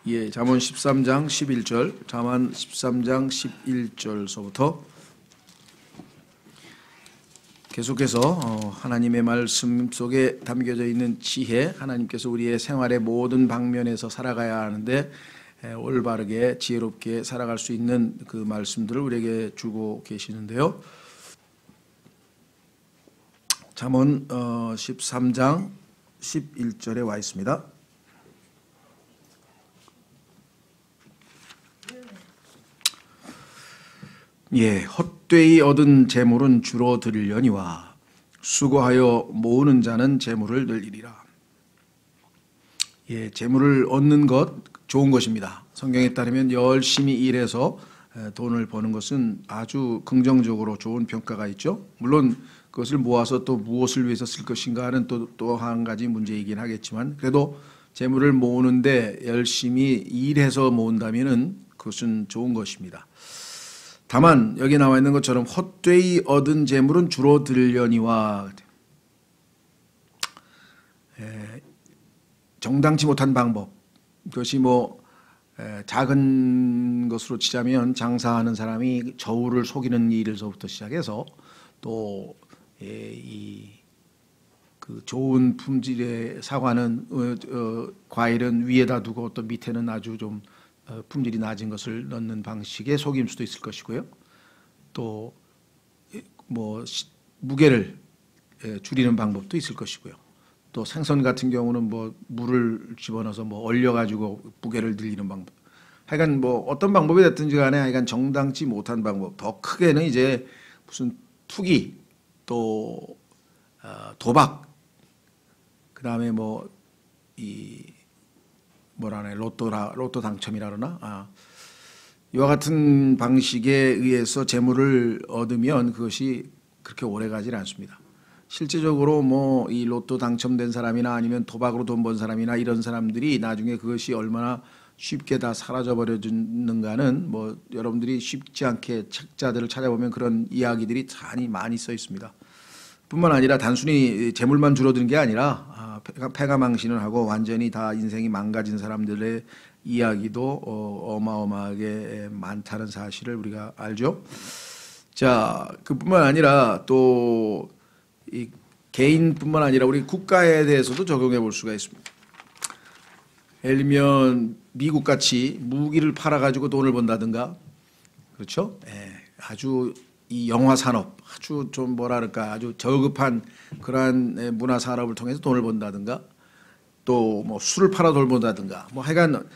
예, 잠언 13장 11절, 잠언 13장 11절서부터 계속해서 하나님의 말씀 속에 담겨져 있는 지혜, 하나님께서 우리의 생활의 모든 방면에서 살아가야 하는데 올바르게 지혜롭게 살아갈 수 있는 그 말씀들을 우리에게 주고 계시는데요. 잠언 13장 11절에 와 있습니다. 예, 헛되이 얻은 재물은 주로 드리려니와 수고하여 모으는 자는 재물을 늘리리라. 예, 재물을 얻는 것 좋은 것입니다. 성경에 따르면 열심히 일해서 돈을 버는 것은 아주 긍정적으로 좋은 평가가 있죠. 물론 그것을 모아서 또 무엇을 위해서 쓸 것인가 하는 또 한 가지 문제이긴 하겠지만, 그래도 재물을 모으는데 열심히 일해서 모은다면은 그것은 좋은 것입니다. 다만 여기 나와 있는 것처럼 헛되이 얻은 재물은 주로 들려니와, 정당치 못한 방법, 그것이 작은 것으로 치자면 장사하는 사람이 저울을 속이는 일에서부터 시작해서 또 그 좋은 품질의 사과는 과일은 위에다 두고 또 밑에는 아주 좀 품질이 낮은 것을 넣는 방식의 속임수도 있을 것이고요. 또 무게를 줄이는 방법도 있을 것이고요. 또 생선 같은 경우는 물을 집어넣어서 얼려가지고 무게를 늘리는 방법. 하여간 어떤 방법이 됐든지 간에 하여간 정당치 못한 방법. 더 크게는 이제 무슨 투기, 또 도박, 그 다음에 로또 당첨이라 그러나, 이와 같은 방식에 의해서 재물을 얻으면 그것이 그렇게 오래 가지 않습니다. 실제적으로 이 로또 당첨된 사람이나 아니면 도박으로 돈 번 사람이나 이런 사람들이 나중에 그것이 얼마나 쉽게 다 사라져 버려지는가는 여러분들이 쉽지 않게 책자들을 찾아보면 그런 이야기들이 많이 써 있습니다. 뿐만 아니라 단순히 재물만 줄어드는 게 아니라 패가망신을 하고 완전히 다 인생이 망가진 사람들의 이야기도 어마어마하게 많다는 사실을 우리가 알죠. 자, 그뿐만 아니라 또 이 개인뿐만 아니라 우리 국가에 대해서도 적용해 볼 수가 있습니다. 예를 들면 미국같이 무기를 팔아가지고 돈을 번다든가, 그렇죠? 아주 이 영화 산업, 아주 좀 아주 저급한 그러한 문화 산업을 통해서 돈을 번다든가, 또 술을 팔아 돈을 번다든가, 하여간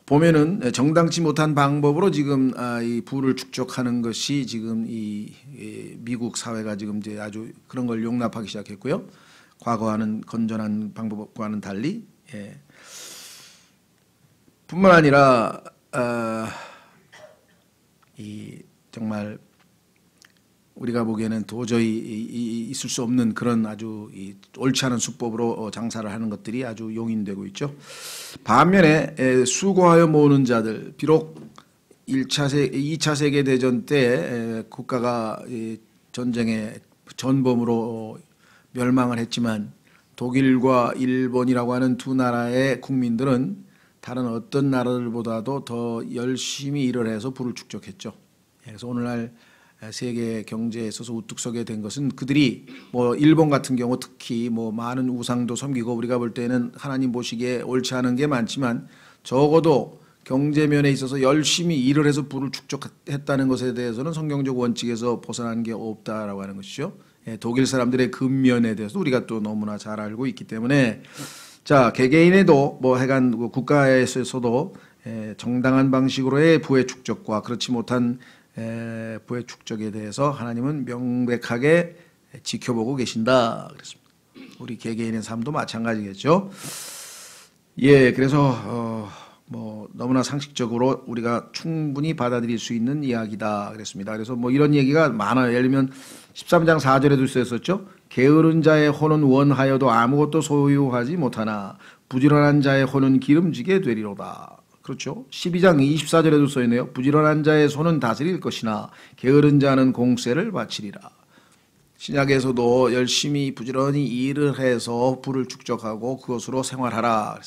보면은 정당치 못한 방법으로 지금 이 부를 축적하는 것이 지금 이 미국 사회가 지금 이제 아주 그런 걸 용납하기 시작했고요. 과거와는 건전한 방법과는 달리, 뿐만 아니라 이 정말 우리가 보기에는 도저히 있을 수 없는 그런 아주 옳지 않은 수법으로 장사를 하는 것들이 아주 용인되고 있죠. 반면에 수고하여 모으는 자들, 비록 2차 세계대전 때 국가가 전쟁의 전범으로 멸망을 했지만 독일과 일본이라고 하는 두 나라의 국민들은 다른 어떤 나라들보다도 더 열심히 일을 해서 부를 축적했죠. 그래서 오늘날 세계 경제에 있어서 우뚝 서게 된 것은 그들이 일본 같은 경우 특히 많은 우상도 섬기고 우리가 볼 때는 하나님 보시기에 옳지 않은 게 많지만 적어도 경제면에 있어서 열심히 일을 해서 부를 축적했다는 것에 대해서는 성경적 원칙에서 벗어난 게 없다라고 하는 것이죠. 독일 사람들의 근면에 대해서 우리가 또 너무나 잘 알고 있기 때문에, 자, 개개인에도 하여간 국가에서도 정당한 방식으로의 부의 축적과 그렇지 못한 부의 축적에 대해서 하나님은 명백하게 지켜보고 계신다 그랬습니다. 우리 개개인의 삶도 마찬가지겠죠. 예, 그래서 너무나 상식적으로 우리가 충분히 받아들일 수 있는 이야기다 그랬습니다. 그래서 이런 얘기가 많아요. 예를 들면 13장 4절에도 쓰였었죠. 게으른 자의 혼은 원하여도 아무것도 소유하지 못하나 부지런한 자의 혼은 기름지게 되리로다. 그렇죠. 12장 24절에도 써있네요. 부지런한 자의 손은 다스릴 것이나 게으른 자는 공세를 바치리라. 신약에서도 열심히 부지런히 일을 해서 부를 축적하고 그것으로 생활하라.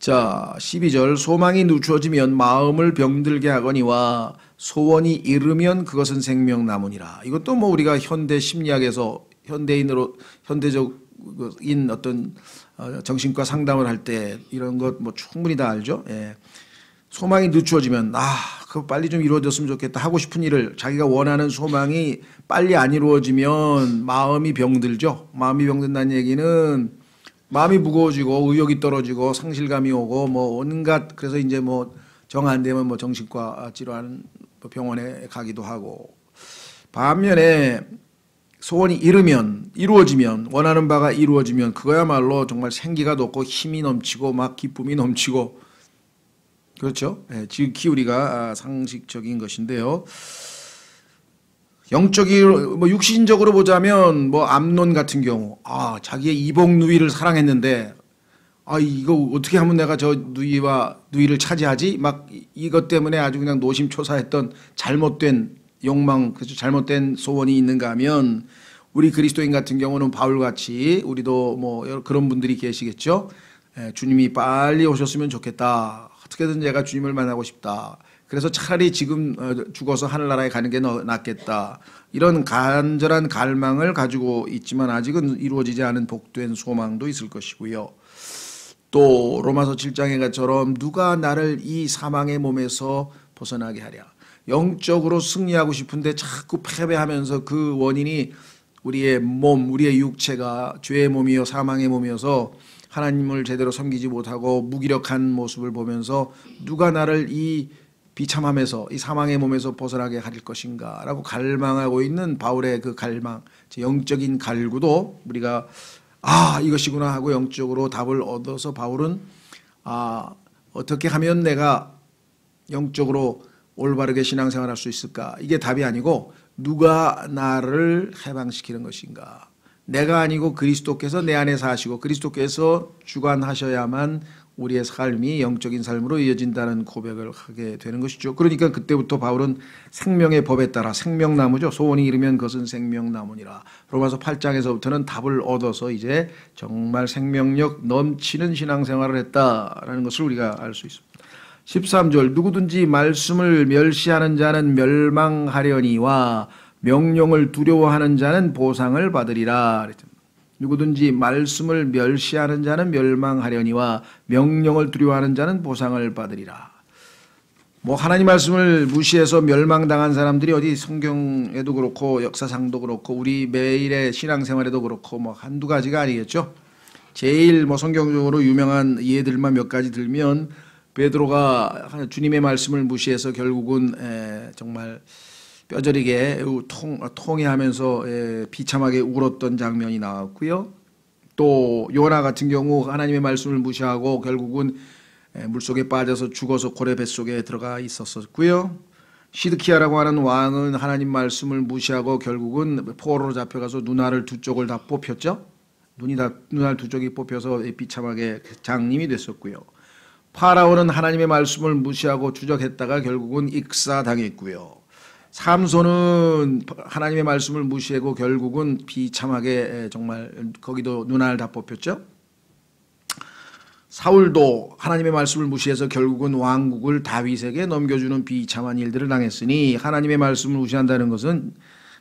자, 12절 소망이 늦추어지면 마음을 병들게 하거니와 소원이 이르면 그것은 생명나무니라. 이것도 뭐 우리가 현대 심리학에서 현대적인 어떤 정신과 상담을 할 때 이런 것 뭐 충분히 다 알죠. 예. 소망이 늦추어지면 그거 빨리 좀 이루어졌으면 좋겠다 하고 싶은 일을 자기가 원하는 소망이 빨리 안 이루어지면 마음이 병들죠. 마음이 병든다는 얘기는 마음이 무거워지고 의욕이 떨어지고 상실감이 오고 뭐 온갖, 그래서 이제 뭐 정 안 되면 뭐 정신과 질환 병원에 가기도 하고, 반면에 소원이 이루어지면 원하는 바가 이루어지면 그거야말로 정말 생기가 돋고 힘이 넘치고 막 기쁨이 넘치고, 그렇죠? 예, 지극히 우리가 상식적인 것인데요. 영적인 뭐 육신적으로 보자면 뭐 암논 같은 경우 자기의 이복 누이를 사랑했는데 이거 어떻게 하면 내가 저 누이를 차지하지? 막 이것 때문에 아주 그냥 노심초사했던 잘못된 욕망, 그렇죠? 잘못된 소원이 있는가 하면, 우리 그리스도인 같은 경우는 바울같이 우리도 뭐 그런 분들이 계시겠죠. 주님이 빨리 오셨으면 좋겠다. 어떻게든 내가 주님을 만나고 싶다. 그래서 차라리 지금 죽어서 하늘나라에 가는 게 낫겠다. 이런 간절한 갈망을 가지고 있지만 아직은 이루어지지 않은 복된 소망도 있을 것이고요. 또 로마서 7장의 것처럼 누가 나를 이 사망의 몸에서 벗어나게 하랴. 영적으로 승리하고 싶은데 자꾸 패배하면서 그 원인이 우리의 몸, 우리의 육체가 죄의 몸이요 사망의 몸이어서 하나님을 제대로 섬기지 못하고 무기력한 모습을 보면서 누가 나를 이 비참함에서, 이 사망의 몸에서 벗어나게 할 것인가 라고 갈망하고 있는 바울의 그 갈망, 영적인 갈구도 우리가 이것이구나 하고 영적으로 답을 얻어서 바울은 어떻게 하면 내가 영적으로 올바르게 신앙생활할 수 있을까? 이게 답이 아니고 누가 나를 해방시키는 것인가? 내가 아니고 그리스도께서 내 안에 사시고 그리스도께서 주관하셔야만 우리의 삶이 영적인 삶으로 이어진다는 고백을 하게 되는 것이죠. 그러니까 그때부터 바울은 생명의 법에 따라, 생명나무죠. 소원이 이르면 그것은 생명나무니라. 로마서 8장에서부터는 답을 얻어서 이제 정말 생명력 넘치는 신앙생활을 했다라는 것을 우리가 알 수 있습니다. 13절 누구든지 말씀을 멸시하는 자는 멸망하려니와 명령을 두려워하는 자는 보상을 받으리라. 누구든지 말씀을 멸시하는 자는 멸망하려니와 명령을 두려워하는 자는 보상을 받으리라. 뭐 하나님 말씀을 무시해서 멸망당한 사람들이 어디 성경에도 그렇고 역사상도 그렇고 우리 매일의 신앙생활에도 그렇고 뭐 한두 가지가 아니겠죠. 제일 뭐 성경적으로 유명한 예들만 몇 가지 들면, 베드로가 주님의 말씀을 무시해서 결국은 정말 뼈저리게 통회하면서 비참하게 울었던 장면이 나왔고요. 또 요나 같은 경우 하나님의 말씀을 무시하고 결국은 물속에 빠져서 죽어서 고래 뱃속에 들어가 있었었고요. 시드키야라고 하는 왕은 하나님 말씀을 무시하고 결국은 포로로 잡혀가서 눈알 두 쪽을 다 뽑혔죠. 눈알 두 쪽이 뽑혀서 비참하게 장님이 됐었고요. 파라오는 하나님의 말씀을 무시하고 추적했다가 결국은 익사당했고요. 삼손은 하나님의 말씀을 무시하고 결국은 비참하게 정말 거기도 눈알 다 뽑혔죠. 사울도 하나님의 말씀을 무시해서 결국은 왕국을 다윗에게 넘겨주는 비참한 일들을 당했으니 하나님의 말씀을 무시한다는 것은,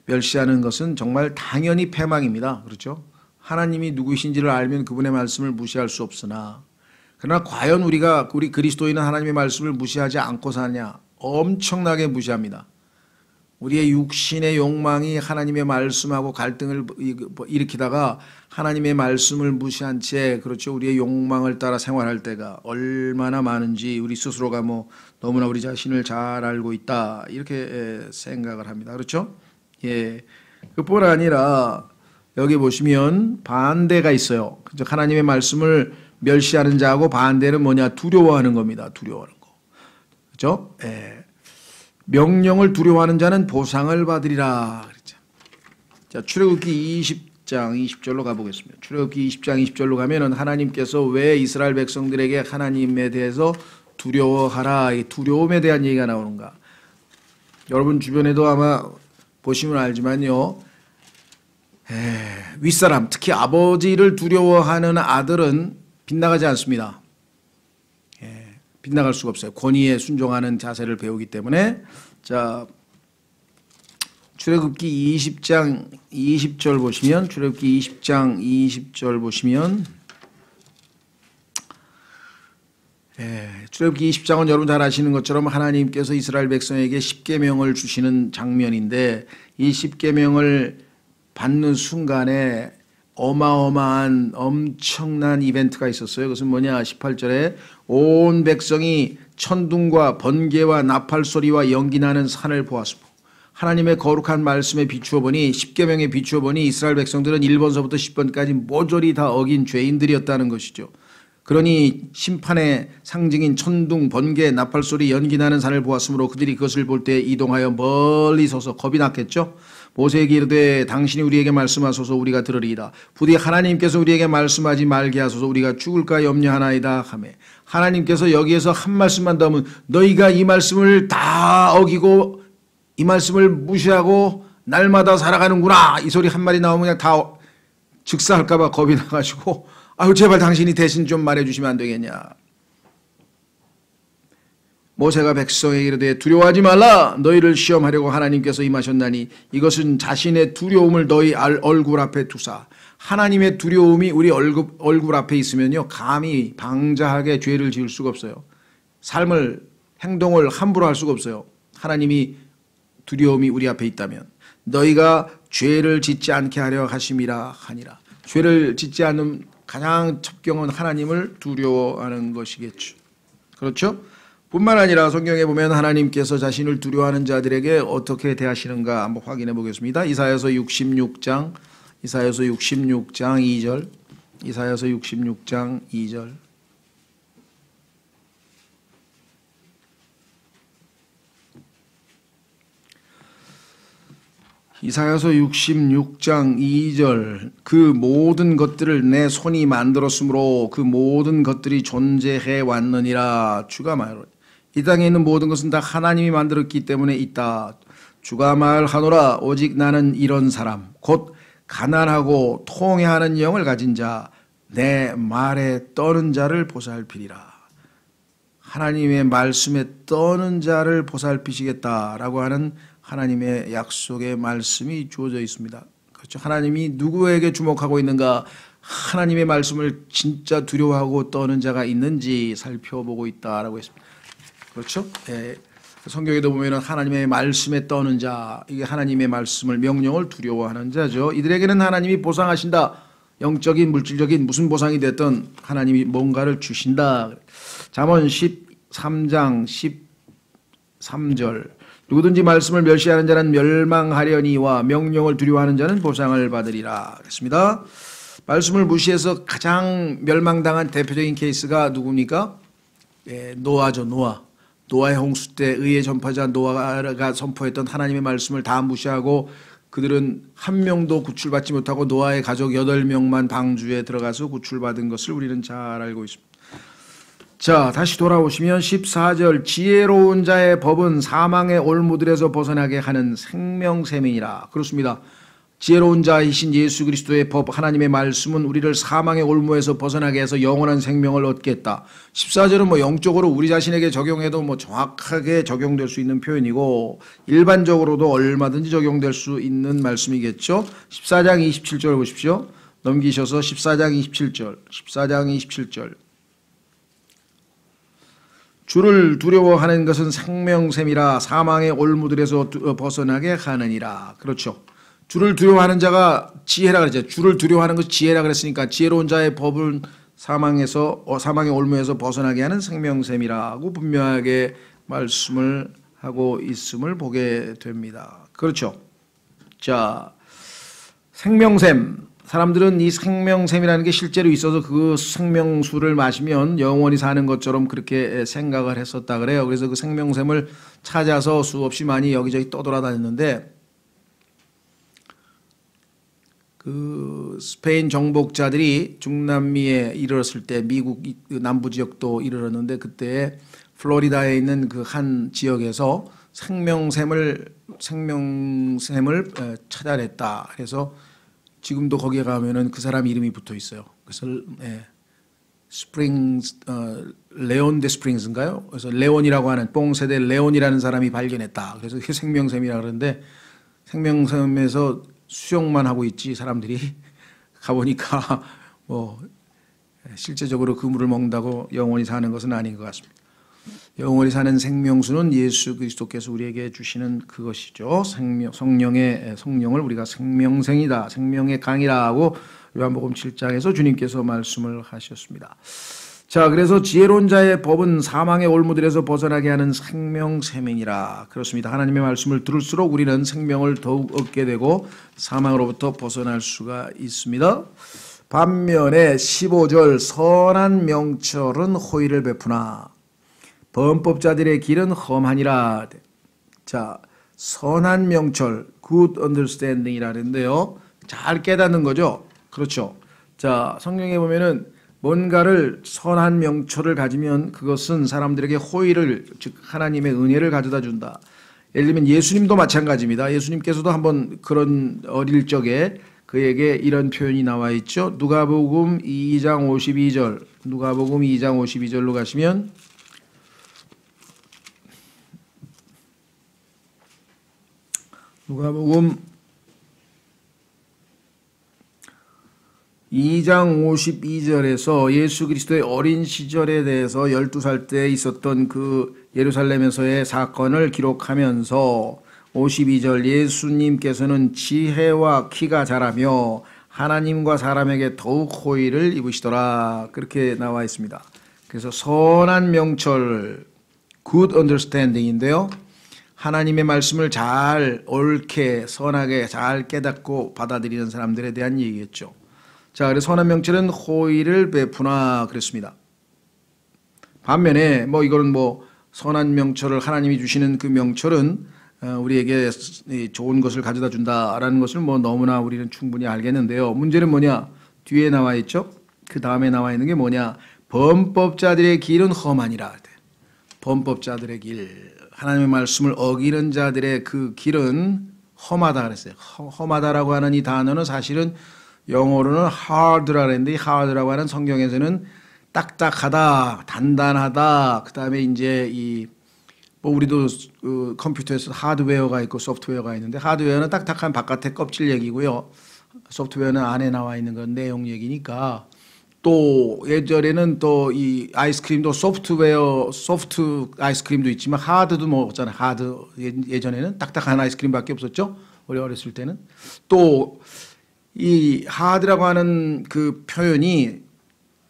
멸시하는 것은 정말 당연히 패망입니다. 그렇죠? 하나님이 누구이신지를 알면 그분의 말씀을 무시할 수 없으나, 그러나 과연 우리 그리스도인은 하나님의 말씀을 무시하지 않고 사냐? 엄청나게 무시합니다. 우리의 육신의 욕망이 하나님의 말씀하고 갈등을 일으키다가 하나님의 말씀을 무시한 채, 그렇죠, 우리의 욕망을 따라 생활할 때가 얼마나 많은지 우리 스스로가 뭐 너무나 우리 자신을 잘 알고 있다 이렇게 생각을 합니다. 그렇죠? 예. 그뿐 아니라 여기 보시면 반대가 있어요. 그렇죠? 하나님의 말씀을 멸시하는 자하고 반대는 뭐냐? 두려워하는 겁니다. 두려워하는 거. 그렇죠? 예. 명령을 두려워하는 자는 보상을 받으리라 그랬죠. 자, 출애굽기 20장 20절로 가보겠습니다. 출애굽기 20장 20절로 가면은 하나님께서 왜 이스라엘 백성들에게 하나님에 대해서 두려워하라, 이 두려움에 대한 얘기가 나오는가? 여러분 주변에도 아마 보시면 알지만요. 윗사람, 특히 아버지를 두려워하는 아들은 빗나가지 않습니다. 빗나갈 수가 없어요. 권위에 순종하는 자세를 배우기 때문에. 자, 출애굽기 20장 20절 보시면, 출애굽기 20장 20절 보시면, 출애굽기 20장은 여러분 잘 아시는 것처럼 하나님께서 이스라엘 백성에게 십계명을 주시는 장면인데, 이 십계명을 받는 순간에 어마어마한 엄청난 이벤트가 있었어요. 그것은 뭐냐? 18절에 온 백성이 천둥과 번개와 나팔 소리와 연기 나는 산을 보았으므로 하나님의 거룩한 말씀에 비추어 보니, 십계명에 비추어 보니 이스라엘 백성들은 1번서부터 10번까지 모조리 다 어긴 죄인들이었다는 것이죠. 그러니 심판의 상징인 천둥, 번개, 나팔 소리, 연기 나는 산을 보았으므로 그들이 그것을 볼 때 이동하여 멀리 서서 겁이 났겠죠. 모세에게 이르되 당신이 우리에게 말씀하소서 우리가 들으리이다. 부디 하나님께서 우리에게 말씀하지 말게 하소서 우리가 죽을까 염려하나이다 하매, 하나님께서 여기에서 한 말씀만 더 하면 너희가 이 말씀을 다 어기고 이 말씀을 무시하고 날마다 살아가는구나, 이 소리 한 마디 나오면 그냥 다 즉사할까 봐 겁이 나가지고 아유 제발 당신이 대신 좀 말해주시면 안 되겠냐. 모세가 백성에게 이르되 두려워하지 말라, 너희를 시험하려고 하나님께서 임하셨나니 이것은 자신의 두려움을 너희 얼굴 앞에 두사. 하나님의 두려움이 우리 얼굴 앞에 있으면요 감히 방자하게 죄를 지을 수가 없어요. 삶을, 행동을 함부로 할 수가 없어요. 하나님이 두려움이 우리 앞에 있다면 너희가 죄를 짓지 않게 하려 하심이라 하니라. 죄를 짓지 않는 가장 첩경은 하나님을 두려워하는 것이겠죠. 그렇죠? 뿐만 아니라 성경에 보면 하나님께서 자신을 두려워하는 자들에게 어떻게 대하시는가 한번 확인해 보겠습니다. 이사야서 66장 2절, 이사야서 66장 2절. 이사야서 66장 2절. 그 모든 것들을 내 손이 만들었으므로 그 모든 것들이 존재해 왔느니라. 주가 말하노라. 이 땅에 있는 모든 것은 다 하나님이 만들었기 때문에 있다. 주가 말하노라. 오직 나는 이런 사람, 곧 가난하고 통회하는 영을 가진 자, 내 말에 떠는 자를 보살피리라. 하나님의 말씀에 떠는 자를 보살피시겠다라고 하는 하나님의 약속의 말씀이 주어져 있습니다. 그렇죠? 하나님이 누구에게 주목하고 있는가? 하나님의 말씀을 진짜 두려워하고 떠는 자가 있는지 살펴보고 있다라고 했습니다. 그렇죠? 예. 성경에도 보면 하나님의 말씀에 떠는 자, 이게 하나님의 말씀을, 명령을 두려워하는 자죠. 이들에게는 하나님이 보상하신다. 영적인, 물질적인 무슨 보상이 됐든 하나님이 뭔가를 주신다. 잠언 13장 13절. 누구든지 말씀을 멸시하는 자는 멸망하려니와 명령을 두려워하는 자는 보상을 받으리라. 그렇습니다. 말씀을 무시해서 가장 멸망당한 대표적인 케이스가 누굽니까? 예, 노아죠. 노아의 홍수 때 의의 전파자 노아가 선포했던 하나님의 말씀을 다 무시하고 그들은 한 명도 구출받지 못하고 노아의 가족 8명만 방주에 들어가서 구출받은 것을 우리는 잘 알고 있습니다. 자, 다시 돌아오시면 14절. 지혜로운 자의 법은 사망의 올무들에서 벗어나게 하는 생명샘이니라. 그렇습니다. 지혜로운 자이신 예수 그리스도의 법, 하나님의 말씀은 우리를 사망의 올무에서 벗어나게 해서 영원한 생명을 얻겠다. 14절은 영적으로 우리 자신에게 적용해도 정확하게 적용될 수 있는 표현이고 일반적으로도 얼마든지 적용될 수 있는 말씀이겠죠. 14장 27절 보십시오. 넘기셔서 14장 27절. 주를 두려워하는 것은 생명샘이라 사망의 올무들에서 벗어나게 하느니라. 그렇죠. 주를 두려워하는 자가 지혜라 그랬죠. 주를 두려워하는 것이 지혜라 그랬으니까 지혜로운 자의 법은 사망의 올무에서 벗어나게 하는 생명샘이라고 분명하게 말씀을 하고 있음을 보게 됩니다. 그렇죠. 자, 생명샘. 사람들은 이 생명샘이라는 게 실제로 있어서 그 생명수를 마시면 영원히 사는 것처럼 그렇게 생각을 했었다 그래요. 그래서 그 생명샘을 찾아서 수없이 많이 여기저기 떠돌아다녔는데 그 스페인 정복자들이 중남미에 이르렀을 때 미국 남부 지역도 이르렀는데 그때 플로리다에 있는 그 한 지역에서 생명샘을 찾아냈다. 그래서 지금도 거기에 가면은 그 사람 이름이 붙어 있어요. 그래서 스프링스, 레온 데 스프링스인가요? 그래서 레온이라고 하는 뽕세대 레온이라는 사람이 발견했다. 그래서 그게 생명샘이라 그러는데 생명샘에서 수영만 하고 있지 사람들이 가보니까 뭐 실제적으로 그 물을 먹는다고 영원히 사는 것은 아닌 것 같습니다. 영원히 사는 생명수는 예수 그리스도께서 우리에게 주시는 그것이죠. 성령을 우리가 생명생이다, 생명의 강이라고 요한복음 7장에서 주님께서 말씀을 하셨습니다. 자, 그래서 지혜로운 자의 법은 사망의 올무들에서 벗어나게 하는 생명샘이니라. 그렇습니다. 하나님의 말씀을 들을수록 우리는 생명을 더욱 얻게 되고 사망으로부터 벗어날 수가 있습니다. 반면에 15절 선한 명철은 호의를 베푸나 범법자들의 길은 험하니라. 자, 선한 명철, good understanding이라는데요. 잘 깨닫는 거죠. 그렇죠. 자, 성경에 보면은 뭔가를 선한 명철을 가지면 그것은 사람들에게 호의를, 즉 하나님의 은혜를 가져다 준다. 예를 들면 예수님도 마찬가지입니다. 예수님께서도 한번 그런 어릴 적에 그에게 이런 표현이 나와 있죠. 누가복음 2장 52절. 누가복음 2장 52절로 가시면 누가복음 2장 52절에서 예수 그리스도의 어린 시절에 대해서 12살 때 있었던 그 예루살렘에서의 사건을 기록하면서 52절 예수님께서는 지혜와 키가 자라며 하나님과 사람에게 더욱 호의를 입으시더라. 그렇게 나와 있습니다. 그래서 선한 명철, good understanding인데요. 하나님의 말씀을 잘 옳게 선하게 잘 깨닫고 받아들이는 사람들에 대한 얘기겠죠. 자, 그래서 선한 명철은 호의를 베푸나 그랬습니다. 반면에 이거는 선한 명철을 하나님이 주시는 그 명철은 우리에게 좋은 것을 가져다 준다라는 것을 너무나 우리는 충분히 알겠는데요. 문제는 뭐냐? 뒤에 나와 있죠. 그 다음에 나와 있는 게 뭐냐? 범법자들의 길은 험하니라. 범법자들의 길, 하나님의 말씀을 어기는 자들의 그 길은 험하다 그랬어요. 험하다라고 하는 이 단어는 사실은 영어로는 hard라고 했는데, hard라고 하는 성경에서는 딱딱하다, 단단하다. 그 다음에 이제 우리도 컴퓨터에서 하드웨어가 있고 소프트웨어가 있는데, 하드웨어는 딱딱한 바깥의 껍질 얘기고요. 소프트웨어는 안에 나와 있는 건 내용 얘기니까. 또 예전에는 또 이 아이스크림도 소프트 아이스크림도 있지만 하드도 먹었잖아요. 하드. 예전에는 딱딱한 아이스크림밖에 없었죠. 우리 어렸을 때는. 또 이 하드라고 하는 그 표현이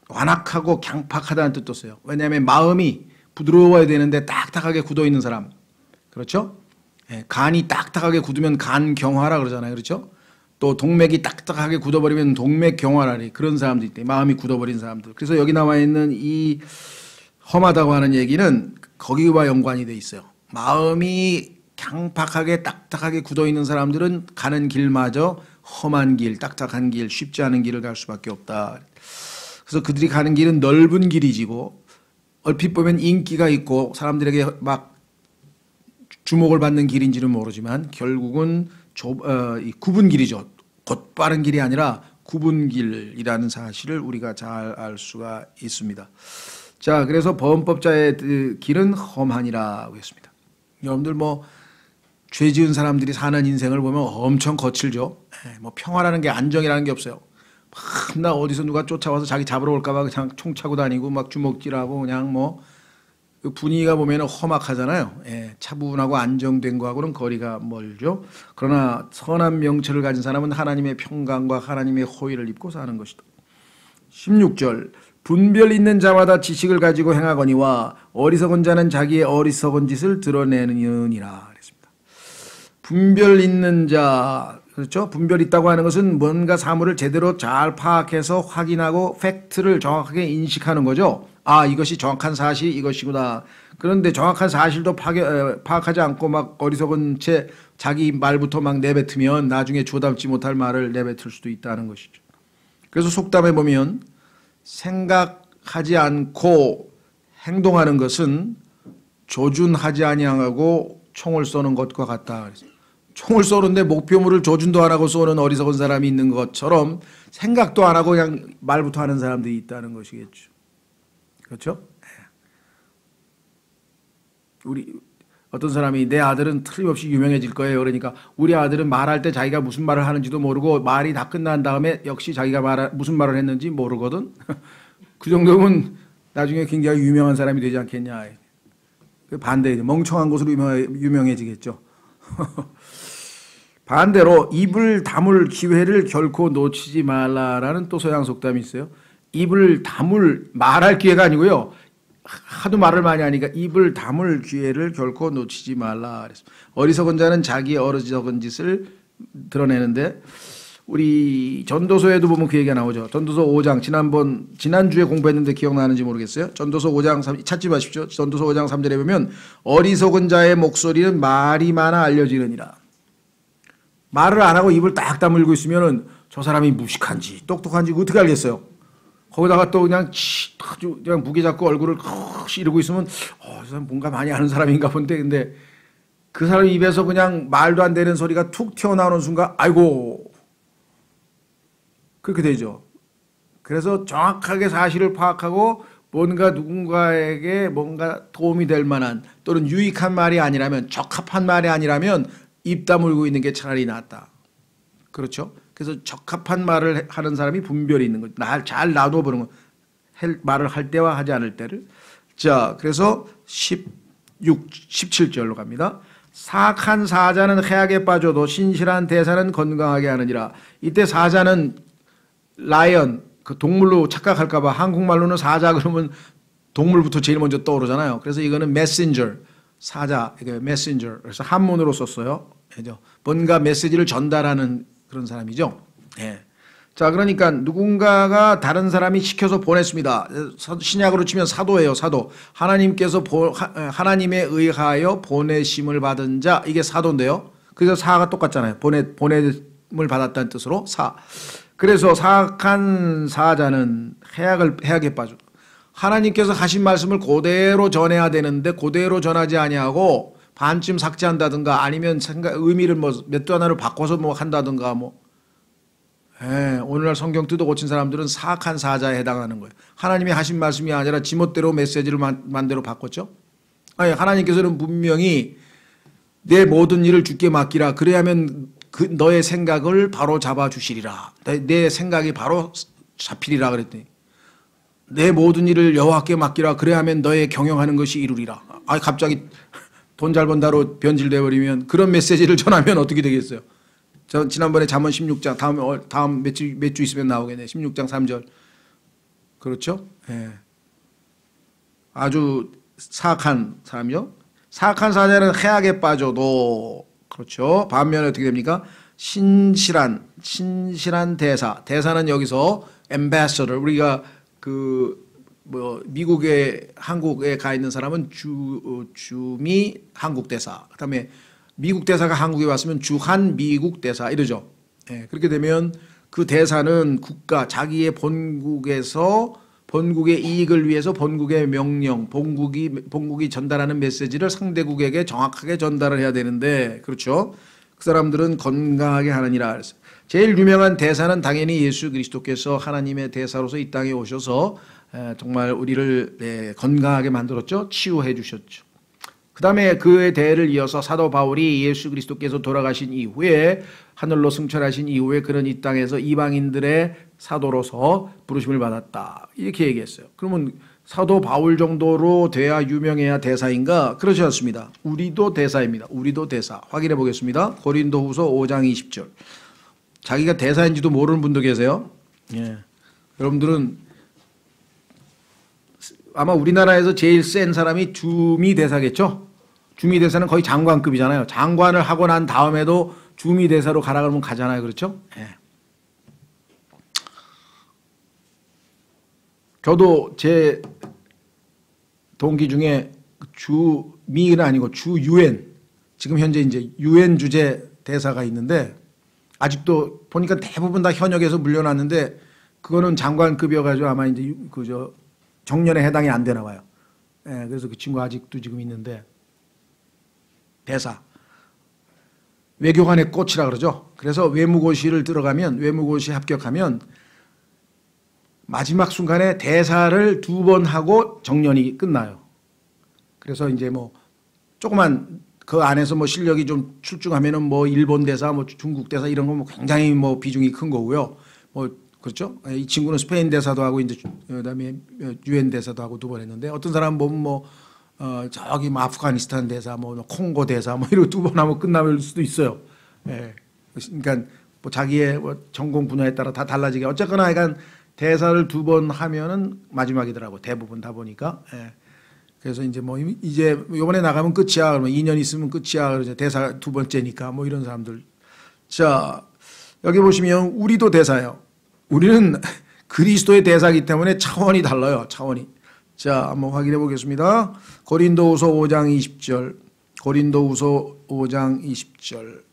완악하고 강팍하다는 뜻도 써요. 왜냐하면 마음이 부드러워야 되는데 딱딱하게 굳어 있는 사람. 그렇죠? 간이 딱딱하게 굳으면 간경화라 그러잖아요. 그렇죠? 또 동맥이 딱딱하게 굳어버리면 동맥경화라니, 그런 사람도 있대. 마음이 굳어버린 사람들. 그래서 여기 나와 있는 이 험하다고 하는 얘기는 거기와 연관이 돼 있어요. 마음이 강팍하게 딱딱하게 굳어 있는 사람들은 가는 길마저 험한 길, 딱딱한 길, 쉽지 않은 길을 갈 수밖에 없다. 그래서 그들이 가는 길은 넓은 길이지고 얼핏 보면 인기가 있고 사람들에게 막 주목을 받는 길인지는 모르지만 결국은 굽은 길이죠. 곧 빠른 길이 아니라 굽은 길이라는 사실을 우리가 잘 알 수가 있습니다. 자, 그래서 범법자의 길은 험하니라고 했습니다. 여러분들 죄 지은 사람들이 사는 인생을 보면 엄청 거칠죠. 평화라는 게, 안정이라는 게 없어요. 나 어디서 누가 쫓아와서 자기 잡으러 올까봐 그냥 총 차고 다니고 막 주먹질하고 그냥 그 분위기가 보면 험악하잖아요. 차분하고 안정된 거하고는 거리가 멀죠. 그러나 선한 명철을 가진 사람은 하나님의 평강과 하나님의 호의를 입고 사는 것이다. 16절 분별 있는 자마다 지식을 가지고 행하거니와 어리석은 자는 자기의 어리석은 짓을 드러내느니라 그랬습니다. 분별 있는 자, 그렇죠? 분별 있다고 하는 것은 뭔가 사물을 제대로 잘 파악해서 확인하고 팩트를 정확하게 인식하는 거죠. 아, 이것이 정확한 사실이 이것이구나. 그런데 정확한 사실도 파악하지 않고 막 어리석은 채 자기 말부터 막 내뱉으면 나중에 주워담지 못할 말을 내뱉을 수도 있다는 것이죠. 그래서 속담에 보면 생각하지 않고 행동하는 것은 조준하지 아니하고 총을 쏘는 것과 같다. 총을 쏘는데 목표물을 조준도 안 하고 쏘는 어리석은 사람이 있는 것처럼 생각도 안 하고 그냥 말부터 하는 사람들이 있다는 것이겠죠. 그렇죠? 우리 어떤 사람이 내 아들은 틀림없이 유명해질 거예요. 그러니까 우리 아들은 말할 때 자기가 무슨 말을 하는지도 모르고 말이 다 끝난 다음에 역시 자기가 무슨 말을 했는지 모르거든. 그 정도면 나중에 굉장히 유명한 사람이 되지 않겠냐. 반대, 멍청한 것으로 유명해지겠죠. 반대로 입을 다물 기회를 결코 놓치지 말라라는 또 서양 속담이 있어요. 입을 다물, 말할 기회가 아니고요. 하도 말을 많이 하니까 입을 다물 기회를 결코 놓치지 말라. 어리석은 자는 자기의 어리석은 짓을 드러내는데, 우리 전도서에도 보면 그 얘기가 나오죠. 전도서 5장, 지난주에 공부했는데 기억나는지 모르겠어요. 전도서 5장 3, 찾지 마십시오. 전도서 5장 3절에 보면 어리석은 자의 목소리는 말이 많아 알려지느니라. 말을 안 하고 입을 딱 다물고 있으면은 저 사람이 무식한지 똑똑한지 어떻게 알겠어요? 거기다가 또 그냥 아주 그냥 무게 잡고 얼굴을 이러고 있으면 저 사람 뭔가 많이 아는 사람인가 본데, 근데 그 사람 입에서 그냥 말도 안 되는 소리가 툭 튀어나오는 순간 아이고, 그렇게 되죠. 그래서 정확하게 사실을 파악하고 뭔가 누군가에게 뭔가 도움이 될 만한 또는 유익한 말이 아니라면, 적합한 말이 아니라면 입 다물고 있는 게 차라리 낫다. 그렇죠? 그래서 적합한 말을 하는 사람이 분별이 있는 거죠. 잘 놔둬보는 거. 말을 할 때와 하지 않을 때를. 자, 그래서 17절로 갑니다. 사악한 사자는 해악에 빠져도 신실한 대사는 건강하게 하느니라. 이때 사자는 라이언, 그 동물로 착각할까봐 한국말로는 사자 그러면 동물부터 제일 먼저 떠오르잖아요. 그래서 이거는 메신저, 사자, 이게 메신저. 그래서 한문으로 썼어요. 뭔가 메시지를 전달하는 그런 사람이죠. 예. 자, 그러니까 누군가가 다른 사람이 시켜서 보냈습니다. 신약으로 치면 사도예요, 사도. 하나님에 의하여 보내심을 받은 자, 이게 사도인데요. 그래서 사가 똑같잖아요. 보냄을 받았다는 뜻으로 사. 그래서 사악한 사자는 해악에 빠져. 하나님께서 하신 말씀을 그대로 전해야 되는데 그대로 전하지 아니하고 반쯤 삭제한다든가 아니면 의미를 몇 단어를 바꿔서 한다든가 오늘날 성경 뜯어 고친 사람들은 사악한 사자에 해당하는 거예요. 하나님이 하신 말씀이 아니라 지멋대로 메시지를 만대로 바꿨죠. 아니, 하나님께서는 분명히 내 모든 일을 주께 맡기라. 그래야면 너의 생각을 바로 잡아 주시리라. 내 생각이 바로 잡히리라 그랬더니 내 모든 일을 여호와께 맡기라. 그래야면 너의 경영하는 것이 이루리라. 갑자기 돈 잘 번다로 변질돼 버리면 그런 메시지를 전하면 어떻게 되겠어요? 지난번에 잠언 16장 다음 몇 주 있으면 나오겠네. 16장 3절. 그렇죠? 예. 아주 사악한 사람이요. 사악한 사자는 해악에 빠져도, 그렇죠. 반면에 어떻게 됩니까? 신실한 대사는 여기서 ambassador, 우리가 한국에 가 있는 사람은 주미 한국 대사, 그다음에 미국 대사가 한국에 왔으면 주한 미국 대사 이러죠. 예, 그렇게 되면 그 대사는 자기의 본국에서 본국의 이익을 위해서 본국의 명령, 본국이 전달하는 메시지를 상대국에게 정확하게 전달을 해야 되는데, 그렇죠. 그 사람들은 건강하게 하느니라 그랬어요. 제일 유명한 대사는 당연히 예수 그리스도께서 하나님의 대사로서 이 땅에 오셔서 정말 우리를 건강하게 만들었죠. 치유해 주셨죠. 그 다음에 그의 대를 이어서 사도 바울이 예수 그리스도께서 돌아가신 이후에 하늘로 승천하신 이후에 그는 이 땅에서 이방인들의 사도로서 부르심을 받았다. 이렇게 얘기했어요. 그러면 사도 바울 정도로 돼야 유명해야 대사인가? 그렇지 않습니다. 우리도 대사입니다. 우리도 대사. 확인해 보겠습니다. 고린도후서 5장 20절. 자기가 대사인지도 모르는 분도 계세요. 예. 여러분들은 아마 우리나라에서 제일 센 사람이 주미 대사겠죠? 주미 대사는 거의 장관급이잖아요. 장관을 하고 난 다음에도 주미 대사로 가라 그러면 가잖아요. 그렇죠? 예. 저도 제 동기 중에 주미는 아니고 주유엔, 지금 현재 이제 유엔 주재 대사가 있는데 아직도 보니까 대부분 다 현역에서 물려났는데 그거는 장관급이어가지고 아마 이제 정년에 해당이 안 되나 봐요. 예, 그래서 그 친구 아직도 지금 있는데 대사. 외교관의 꽃이라 그러죠. 그래서 외무고시를 들어가면, 외무고시 합격하면 마지막 순간에 대사를 2번 하고 정년이 끝나요. 그래서 이제 뭐 조그만 그 안에서 뭐 실력이 좀 출중하면은 뭐 일본 대사, 뭐 중국 대사 이런 거 뭐 굉장히 뭐 비중이 큰 거고요. 뭐 그렇죠. 이 친구는 스페인 대사도 하고 이제 그다음에 유엔 대사도 하고 2번 했는데 어떤 사람 보면 뭐 저기 뭐 아프가니스탄 대사, 뭐 콩고 대사 뭐 이런 2번 하면 끝날 수도 있어요. 예. 그러니까 뭐 자기의 뭐 전공 분야에 따라 다 달라지게 어쨌거나 약간 대사를 2번 하면은 마지막이더라고 대부분 다 보니까. 예. 그래서 이제 뭐 이제 이번에 나가면 끝이야. 그러면 2년 있으면 끝이야. 그래서 대사 2번째니까 뭐 이런 사람들. 자 여기 보시면 우리도 대사예요. 우리는 그리스도의 대사이기 때문에 차원이 달라요. 차원이. 자 한번 확인해 보겠습니다. 고린도후서 5장 20절. 고린도후서 5장 20절.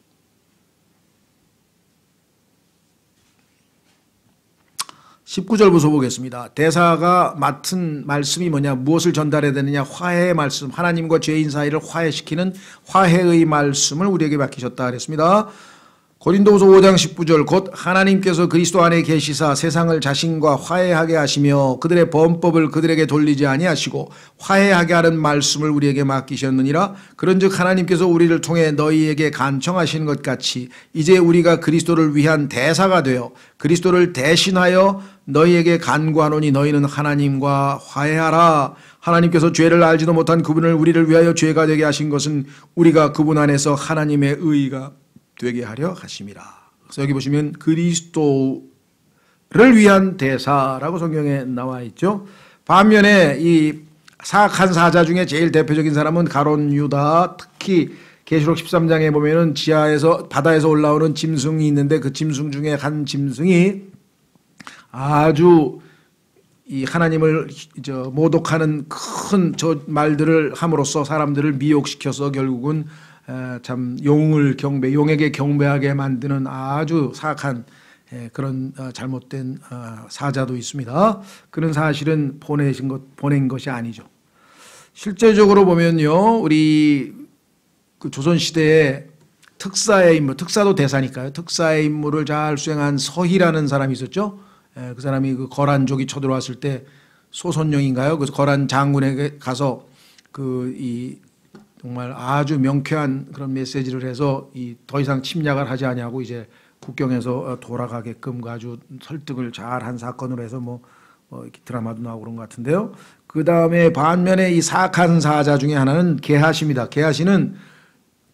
19절부터 보겠습니다. 대사가 맡은 말씀이 뭐냐, 무엇을 전달해야 되느냐, 화해의 말씀, 하나님과 죄인 사이를 화해시키는 화해의 말씀을 우리에게 맡기셨다 그랬습니다. 고린도후서 5장 19절 곧 하나님께서 그리스도 안에 계시사 세상을 자신과 화해하게 하시며 그들의 범법을 그들에게 돌리지 아니하시고 화해하게 하는 말씀을 우리에게 맡기셨느니라. 그런즉 하나님께서 우리를 통해 너희에게 간청하시는 것 같이 이제 우리가 그리스도를 위한 대사가 되어 그리스도를 대신하여 너희에게 간구하노니 너희는 하나님과 화해하라. 하나님께서 죄를 알지도 못한 그분을 우리를 위하여 죄가 되게 하신 것은 우리가 그분 안에서 하나님의 의가 되게 하려 하심이라. 그래서 여기 보시면 그리스도를 위한 대사라고 성경에 나와 있죠. 반면에 이 사악한 사자 중에 제일 대표적인 사람은 가룟 유다. 특히 계시록 13장에 보면은 지하에서 바다에서 올라오는 짐승이 있는데 그 짐승 중에 한 짐승이 아주 이 하나님을 모독하는 큰 저 말들을 함으로써 사람들을 미혹시켜서 결국은 참 용에게 경배하게 만드는 아주 사악한 그런 잘못된 사자도 있습니다. 그런 사실은 보낸 것이 아니죠. 실제적으로 보면요, 우리 그 조선 시대에 특사의 인물, 특사도 대사니까요. 특사의 임무를 잘 수행한 서희라는 사람이 있었죠. 그 사람이 그 거란족이 쳐들어왔을 때 소선영인가요? 그래서 거란 장군에게 가서 정말 아주 명쾌한 그런 메시지를 해서 더 이상 침략을 하지 아니하고 이제 국경에서 돌아가게끔 아주 설득을 잘한 사건으로 해서 뭐 이렇게 드라마도 나오고 그런 것 같은데요. 그 다음에 반면에 이 사악한 사자 중에 하나는 게하시입니다. 게하시는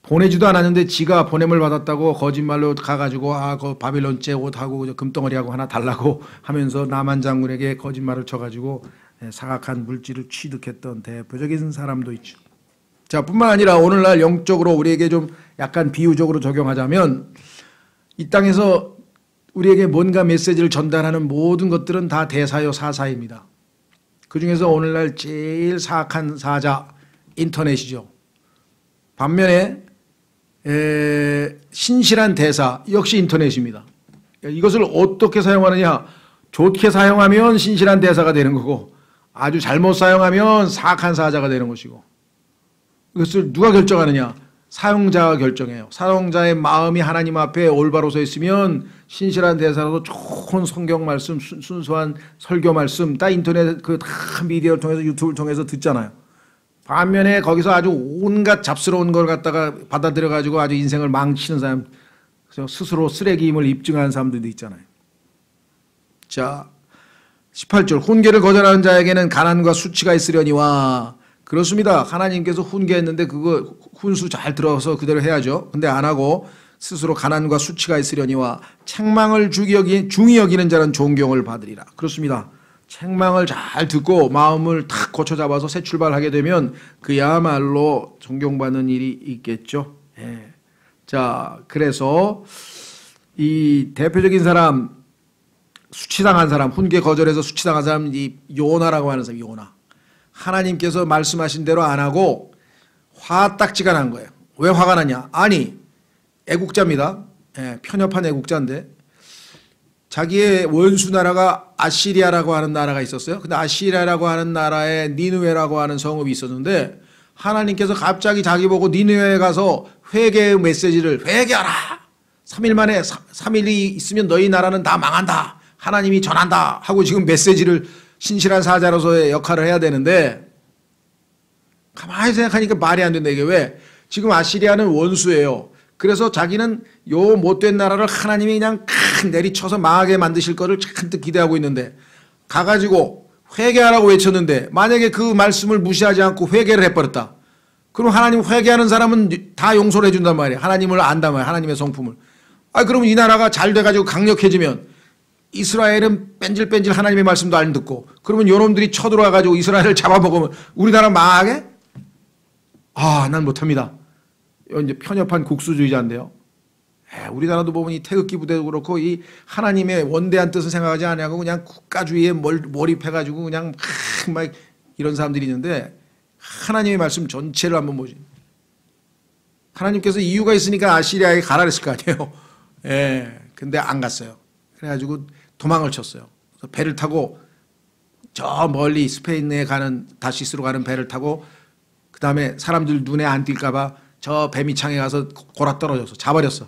보내지도 않았는데 지가 보냄을 받았다고 거짓말로 가가지고 그 바빌론제 옷하고 금덩어리하고 하나 달라고 하면서 나만 장군에게 거짓말을 쳐가지고 사악한 물질을 취득했던 대표적인 사람도 있죠. 자, 뿐만 아니라 오늘날 영적으로 우리에게 좀 약간 비유적으로 적용하자면 이 땅에서 우리에게 뭔가 메시지를 전달하는 모든 것들은 다 대사요 사사입니다. 그 중에서 오늘날 제일 사악한 사자 인터넷이죠. 반면에 신실한 대사 역시 인터넷입니다. 이것을 어떻게 사용하느냐, 좋게 사용하면 신실한 대사가 되는 거고 아주 잘못 사용하면 사악한 사자가 되는 것이고, 이것을 누가 결정하느냐? 사용자가 결정해요. 사용자의 마음이 하나님 앞에 올바로 서 있으면 신실한 대사라도 좋은 성경 말씀, 순수한 설교 말씀 다 인터넷 다 미디어를 통해서 유튜브를 통해서 듣잖아요. 반면에 거기서 아주 온갖 잡스러운 걸 갖다가 받아들여 가지고 아주 인생을 망치는 사람, 스스로 쓰레기임을 입증하는 사람들도 있잖아요. 자, 18절 훈계를 거절하는 자에게는 가난과 수치가 있으려니와. 그렇습니다. 하나님께서 훈계했는데 그거 훈수 잘 들어서 그대로 해야죠. 근데 안 하고 스스로 가난과 수치가 있으려니와 책망을 중히 여기는 자는 존경을 받으리라. 그렇습니다. 책망을 잘 듣고 마음을 탁 고쳐 잡아서 새 출발하게 되면 그야말로 존경받는 일이 있겠죠. 예. 자, 그래서 이 대표적인 사람, 수치당한 사람, 훈계 거절해서 수치당한 사람, 이 요나라고 하는 사람, 요나. 하나님께서 말씀하신 대로 안 하고 화딱지가 난 거예요. 왜 화가 나냐? 아니, 애국자입니다. 예, 편협한 애국자인데 자기의 원수 나라가 아시리아라고 하는 나라가 있었어요. 근데 아시리아라고 하는 나라에 니느웨라고 하는 성읍이 있었는데 하나님께서 갑자기 자기 보고 니느웨에 가서 회개의 메시지를 회개하라. 3일 만에 3일이 있으면 너희 나라는 다 망한다. 하나님이 전한다 하고 지금 메시지를 신실한 사자로서의 역할을 해야 되는데 가만히 생각하니까 말이 안 된다. 이게 왜? 지금 아시리아는 원수예요. 그래서 자기는 요 못된 나라를 하나님이 그냥 내리쳐서 망하게 만드실 거를 잔뜩 기대하고 있는데 가가지고 회개하라고 외쳤는데 만약에 그 말씀을 무시하지 않고 회개를 해버렸다. 그럼 하나님 회개하는 사람은 다 용서를 해준단 말이에요. 하나님을 안단 말이에요. 하나님의 성품을. 그럼 이 나라가 잘 돼가지고 강력해지면 이스라엘은 뺀질뺀질 하나님의 말씀도 안 듣고 그러면 요놈들이 쳐들어와가지고 이스라엘을 잡아먹으면 우리나라 망하게? 난 못합니다. 이제 편협한 국수주의자인데요. 우리나라도 보면 이 태극기 부대도 그렇고 이 하나님의 원대한 뜻을 생각하지 않냐고 그냥 국가주의에 몰입해가지고 그냥 막 이런 사람들이 있는데 하나님의 말씀 전체를 한번 보지. 하나님께서 이유가 있으니까 아시리아에 가라 그랬을 거 아니에요. 근데 안 갔어요. 그래가지고 도망을 쳤어요. 그래서 배를 타고 저 멀리 스페인에 가는 다시스로 가는 배를 타고 그 다음에 사람들 눈에 안 띌까봐 저 배미창에 가서 골아 떨어져서 자버렸어.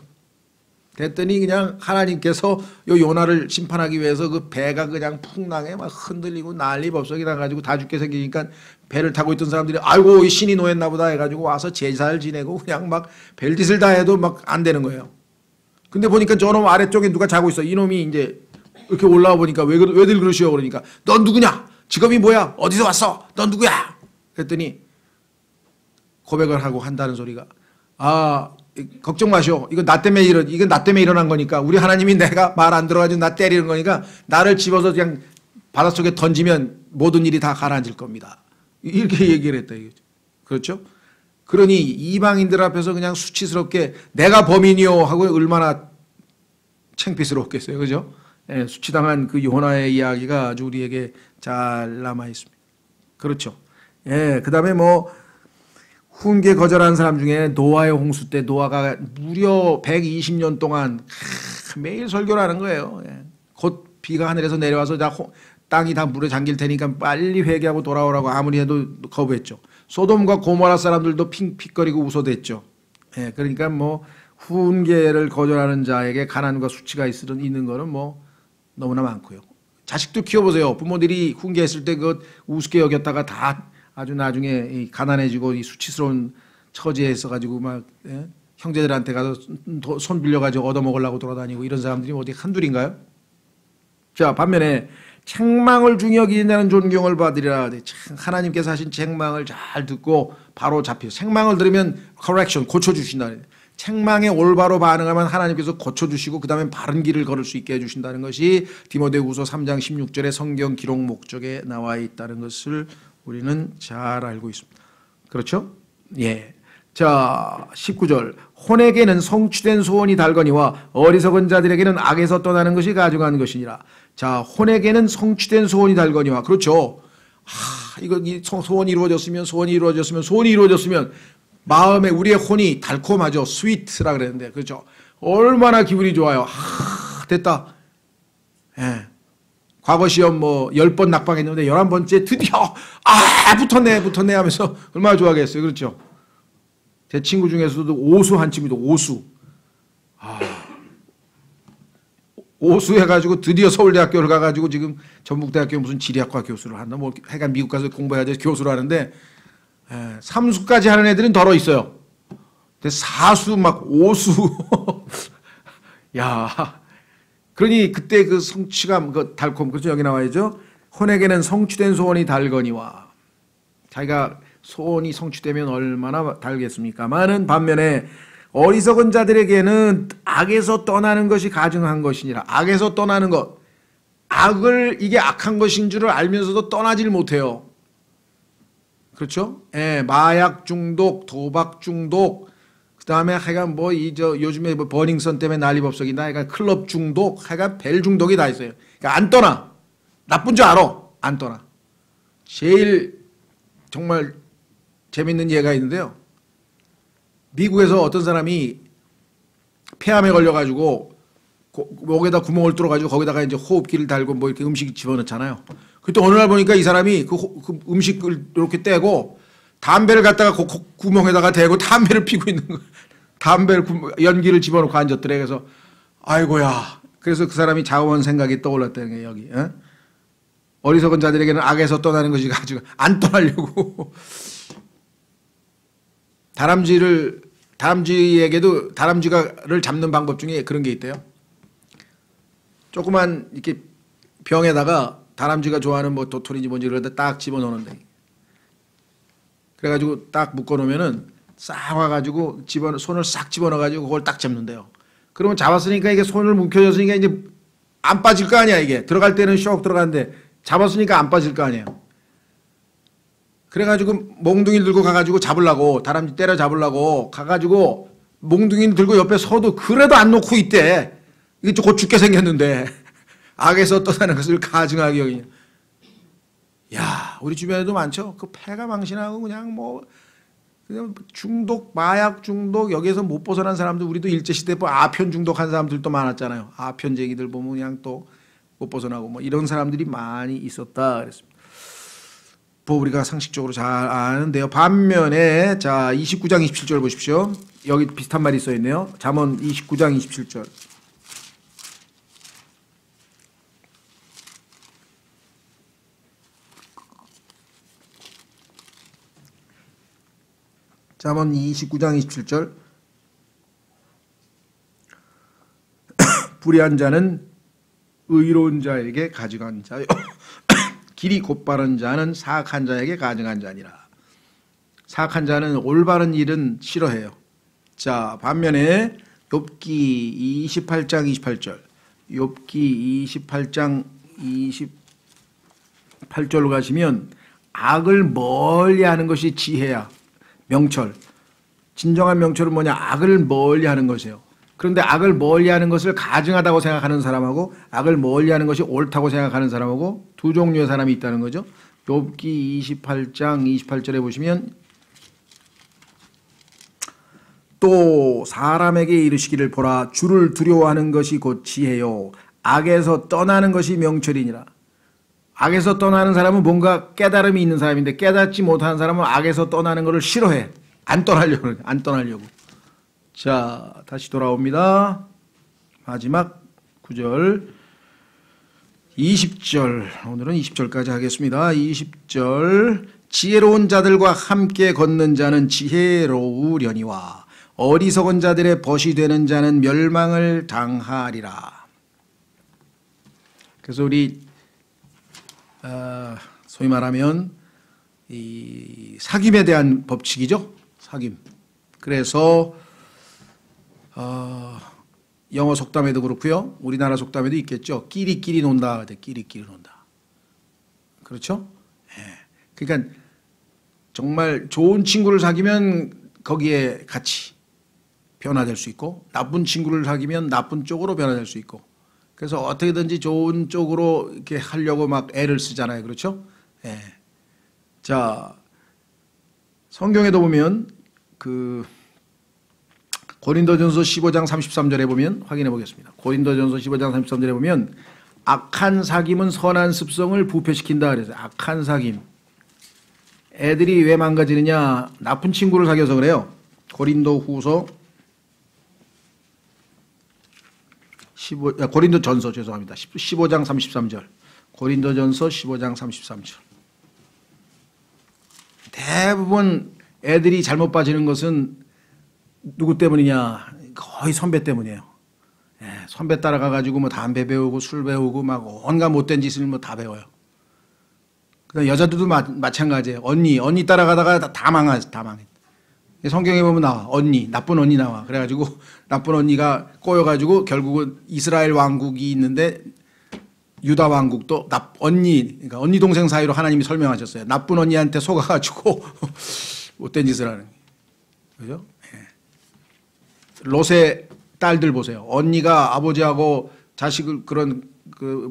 그랬더니 그냥 하나님께서 요 요나를 심판하기 위해서 그 배가 그냥 풍랑에 막 흔들리고 난리 법석이 나가지고 다 죽게 생기니까 배를 타고 있던 사람들이 아이고 이 신이 노였나 보다 해가지고 와서 제사를 지내고 그냥 막 별짓을 다 해도 막 안 되는 거예요. 근데 보니까 저놈 아래쪽에 누가 자고 있어. 이놈이 이제 이렇게 올라와 보니까 왜들 그러시오 그러니까 넌 누구냐? 직업이 뭐야? 어디서 왔어? 넌 누구야? 그랬더니 고백을 하고 한다는 소리가 걱정 마시오. 이건 나 때문에 일어난 거니까 우리 하나님이 내가 말 안 들어가지고 나 때리는 거니까 나를 집어서 그냥 바닷속에 던지면 모든 일이 다 가라앉을 겁니다. 이렇게 얘기를 했다 이거죠. 그렇죠? 그러니 이방인들 앞에서 그냥 수치스럽게 내가 범인이요 하고 얼마나 창피스럽겠어요. 그죠? 수치당한 그 요나의 이야기가 아주 우리에게 잘 남아 있습니다. 그렇죠? 그 다음에 훈계 거절한 사람 중에 노아의 홍수 때 노아가 무려 120년 동안 매일 설교를 하는 거예요. 곧 비가 하늘에서 내려와서 땅이 다 물에 잠길 테니까 빨리 회개하고 돌아오라고 아무리 해도 거부했죠. 소돔과 고모라 사람들도 핑픽거리고 웃어댔죠. 그러니까 훈계를 거절하는 자에게 가난과 수치가 있는 거는 너무나 많고요. 자식도 키워보세요. 부모들이 훈계했을 때 그 우습게 여겼다가 다 아주 나중에 가난해지고 이 수치스러운 처지에 있어가지고 막 형제들한테 가서 손 빌려가지고 얻어먹으려고 돌아다니고 이런 사람들이 어디 한둘인가요? 자, 반면에 책망을 중히 여기는 존경을 받으리라. 하나님께서 하신 책망을 잘 듣고 바로 잡혀. 책망을 들으면 correction, 고쳐주신다. 책망에 올바로 반응하면 하나님께서 고쳐주시고 그 다음에 바른 길을 걸을 수 있게 해주신다는 것이 디모데후서 3장 16절의 성경 기록 목적에 나와 있다는 것을 우리는 잘 알고 있습니다. 그렇죠? 자, 19절. 혼에게는 성취된 소원이 달거니와 어리석은 자들에게는 악에서 떠나는 것이 가져가는 것이니라. 자, 혼에게는 성취된 소원이 달거니와. 그렇죠. 소원이 이루어졌으면 마음에 우리의 혼이 달콤하죠. 스위트라 그랬는데. 그렇죠. 얼마나 기분이 좋아요. 됐다. 과거 시험 10번 낙방했는데 11번째 드디어 붙었네 하면서 얼마나 좋아하겠어요. 그렇죠. 제 친구 중에서도 오수 한 친구도 오수. 오수 해가지고 드디어 서울대학교를 가가지고 지금 전북대학교 무슨 지리학과 교수를 한다. 하여간 미국 가서 공부해야 돼 교수를 하는데 3수까지 하는 애들은 덜어 있어요. 근데 4수 막 5수. 야. 그러니 그때 그 성취감, 그 달콤, 그렇죠? 여기 나와야죠. 혼에게는 성취된 소원이 달거니와. 자기가 소원이 성취되면 얼마나 달겠습니까마는 반면에 어리석은 자들에게는 악에서 떠나는 것이 가증한 것이니라. 악에서 떠나는 것. 이게 악한 것인 줄을 알면서도 떠나질 못해요. 그렇죠? 마약 중독, 도박 중독, 그 다음에 하여간 요즘에 버닝썬 때문에 난리법석이나 하여간 클럽 중독, 하여간 벨 중독이 다 있어요. 그러니까 안 떠나. 나쁜 줄 알아. 안 떠나. 제일 정말 재밌는 예가 있는데요. 미국에서 어떤 사람이 폐암에 걸려가지고 목에다 구멍을 뚫어가지고 거기다가 이제 호흡기를 달고 이렇게 음식 집어넣잖아요. 그때 어느 날 보니까 이 사람이 그 음식을 이렇게 떼고 담배를 갖다가 구멍에다가 대고 담배를 피고 있는 거예요. 연기를 집어넣고 앉았더래. 그래서 아이고야 그래서 그 사람이 자원 생각이 떠올랐다는 거예요. 여기. 어리석은 자들에게는 악에서 떠나는 것이 가지고 안 떠나려고. 다람쥐에게도 다람쥐를 잡는 방법 중에 그런 게 있대요. 조그만 이렇게 병에다가 다람쥐가 좋아하는 뭐 도토리인지 뭔지 그런데 딱 집어넣는데. 그래가지고 딱 묶어놓으면은 싹 와가지고 손을 싹 집어넣어가지고 그걸 딱 잡는데요. 그러면 잡았으니까 이게 손을 묵혀졌으니까 이제 안 빠질 거 아니야, 이게. 들어갈 때는 쇽 들어가는데 잡았으니까 안 빠질 거 아니에요. 그래가지고 몽둥이를 들고 가가지고 잡으려고, 다람쥐 때려 잡으려고 가가지고 몽둥이를 들고 옆에 서도 그래도 안 놓고 있대. 이게 곧 죽게 생겼는데. 악에서 떠나는 것을 가증하게 여기냐. 야, 우리 주변에도 많죠. 그 폐가 망신하고 그냥 중독, 마약 중독, 여기에서 못 벗어난 사람들, 우리도 일제시대 아편 중독한 사람들도 많았잖아요. 아편쟁이들 보면 그냥 또 못 벗어나고 뭐 이런 사람들이 많이 있었다 그랬습니다. 뭐 우리가 상식적으로 잘 아는데요. 반면에 자 29장 27절 보십시오. 여기 비슷한 말이 써 있네요. 잠언 29장 27절. 잠언 29장 27절. 불의한 자는 의로운 자에게 가증한 자요. 길이 곧바른 자는 사악한 자에게 가증한 자니라. 사악한 자는 올바른 일은 싫어해요. 자, 반면에 욥기 28장 28절. 욥기 28장 28절로 가시면 악을 멀리하는 것이 지혜야. 명철. 진정한 명철은 뭐냐? 악을 멀리하는 것이에요. 그런데 악을 멀리하는 것을 가증하다고 생각하는 사람하고 악을 멀리하는 것이 옳다고 생각하는 사람하고 두 종류의 사람이 있다는 거죠. 욥기 28장 28절에 보시면 또 사람에게 이르시기를 보라 주를 두려워하는 것이 곧 지혜요 악에서 떠나는 것이 명철이니라. 악에서 떠나는 사람은 뭔가 깨달음이 있는 사람인데 깨닫지 못하는 사람은 악에서 떠나는 것을 싫어해. 안 떠나려고. 자, 다시 돌아옵니다. 마지막 9절. 20절. 오늘은 20절까지 하겠습니다. 20절. 지혜로운 자들과 함께 걷는 자는 지혜로우려니와 어리석은 자들의 벗이 되는 자는 멸망을 당하리라. 그래서 우리 소위 말하면 이 사귐에 대한 법칙이죠. 사귐. 그래서 영어 속담에도 그렇고요. 우리나라 속담에도 있겠죠. 끼리끼리 논다. 끼리끼리 논다. 그렇죠? 예. 그러니까 정말 좋은 친구를 사귀면 거기에 같이 변화될 수 있고 나쁜 친구를 사귀면 나쁜 쪽으로 변화될 수 있고 그래서 어떻게든지 좋은 쪽으로 이렇게 하려고 막 애를 쓰잖아요. 그렇죠? 예. 자, 성경에도 보면 고린도전서 15장 33절에 보면 확인해 보겠습니다. 고린도전서 15장 33절에 보면 악한 사귐은 선한 습성을 부패시킨다 그래서 악한 사귐. 애들이 왜 망가지느냐? 나쁜 친구를 사귀어서 그래요. 고린도전서 죄송합니다. 15장 33절. 고린도전서 15장 33절. 대부분 애들이 잘못 빠지는 것은 누구 때문이냐? 거의 선배 때문이에요. 예, 선배 따라가가지고 뭐 담배 배우고 술 배우고 막 온갖 못된 짓을 뭐 다 배워요. 그다음 여자들도 마찬가지예요. 언니 따라가다가 다 망해. 성경에 보면 나와. 나쁜 언니 나와. 그래가지고 나쁜 언니가 꼬여가지고 결국은 이스라엘 왕국이 있는데 유다 왕국도 그러니까 언니 동생 사이로 하나님이 설명하셨어요. 나쁜 언니한테 속아가지고 못된 짓을 하는. 그죠? 롯의 딸들 보세요. 언니가 아버지하고 자식을 그런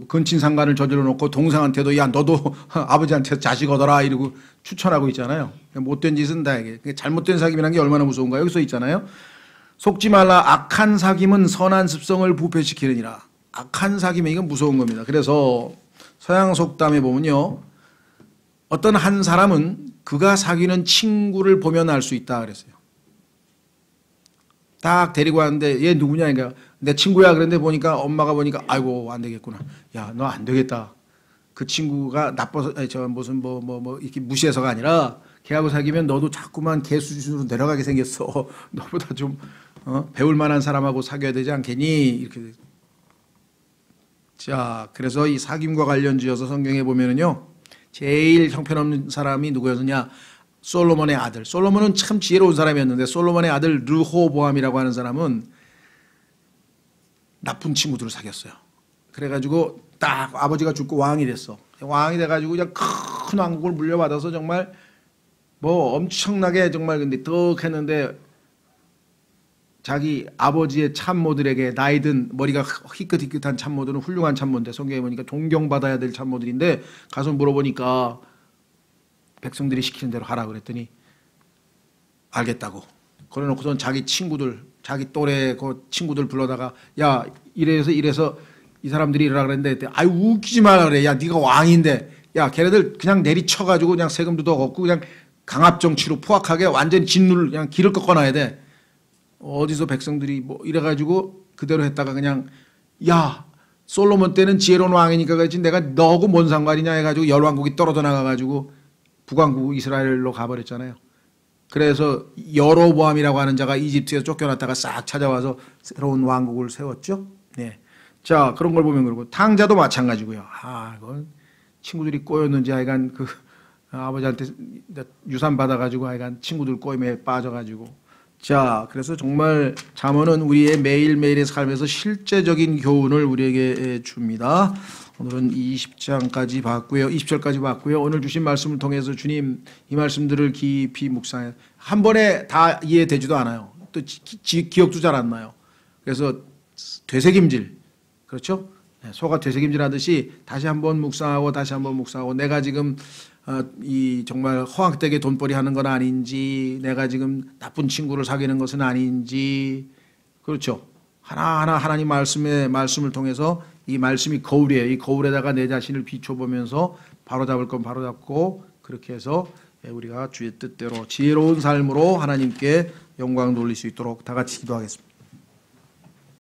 근친상간을 저질러 놓고 동생한테도 야 너도 아버지한테 자식 얻어라 이러고 추천하고 있잖아요. 못된 짓은 다 이게 잘못된 사귐이라는 게 얼마나 무서운가 여기 써 있잖아요. 속지 말라 악한 사귐은 선한 습성을 부패시키느니라. 악한 사귐이 이건 무서운 겁니다. 그래서 서양 속담에 보면요. 어떤 한 사람은 그가 사귀는 친구를 보면 알 수 있다 그랬어요. 딱 데리고 왔는데 얘 누구냐? 그러니까 내 친구야. 그런데 보니까 엄마가 보니까 아이고 안 되겠구나. 야, 너 안 되겠다. 그 친구가 나빠서 아니, 저 무슨 뭐 이렇게 무시해서가 아니라 걔하고 사귀면 너도 자꾸만 걔 수준으로 내려가게 생겼어. 너보다 좀 배울 만한 사람하고 사귀어야 되지 않겠니? 이렇게. 자, 그래서 이 사귐과 관련지어서 성경에 보면은요, 제일 형편없는 사람이 누구였느냐? 솔로몬의 아들. 솔로몬은 참 지혜로운 사람이었는데 솔로몬의 아들 르호보암이라고 하는 사람은 나쁜 친구들을 사귀었어요. 그래가지고 딱 아버지가 죽고 왕이 됐어. 왕이 돼가지고 그냥 큰 왕국을 물려받아서 정말 뭐 엄청나게 정말 근데 떡 했는데 자기 아버지의 참모들에게 나이든 머리가 희끗희끗한 참모들은 훌륭한 참모인데 성경에 보니까 존경받아야 될 참모들인데 가서 물어보니까 백성들이 시키는 대로 하라 그랬더니 알겠다고. 그래놓고선 자기 친구들, 자기 또래 그 친구들 불러다가 야 이래서 이 사람들이 이러라 그랬는데 아유 웃기지 마라 그래. 야 네가 왕인데 야 걔네들 그냥 내리쳐가지고 그냥 세금도 더 걷고 그냥 강압정치로 포악하게 완전히 진룰 그냥 길을 꺾어놔야 돼. 어디서 백성들이 뭐 이래가지고 그대로 했다가 그냥 야 솔로몬 때는 지혜로운 왕이니까 그렇지 내가 너하고 뭔 상관이냐 해가지고 열왕국이 떨어져 나가가지고 북왕국 이스라엘로 가버렸잖아요. 그래서 여로보암이라고 하는 자가 이집트에서 쫓겨났다가 싹 찾아와서 새로운 왕국을 세웠죠. 네. 자 그런 걸 보면 그러고 탕자도 마찬가지고요. 아 이건 친구들이 꼬였는지 하여간 그 아버지한테 유산 받아가지고 하여간 친구들 꼬임에 빠져가지고 자 그래서 정말 잠언은 우리의 매일매일의 삶에서 실제적인 교훈을 우리에게 줍니다. 오늘은 20장까지 봤고요. 20절까지 봤고요. 오늘 주신 말씀을 통해서 주님 이 말씀들을 깊이 묵상해 한 번에 다 이해되지도 않아요. 또 기억도 잘 안 나요. 그래서 되새김질 그렇죠? 소가 되새김질 하듯이 다시 한번 묵상하고 다시 한번 묵상하고 내가 지금 이 정말 허황되게 돈벌이 하는 건 아닌지 내가 지금 나쁜 친구를 사귀는 것은 아닌지 그렇죠? 하나하나 하나님 말씀을 통해서 이 말씀이 거울이에요. 이 거울에다가 내 자신을 비춰보면서 바로잡을 건 바로잡고 그렇게 해서 우리가 주의 뜻대로 지혜로운 삶으로 하나님께 영광 돌릴 수 있도록 다 같이 기도하겠습니다.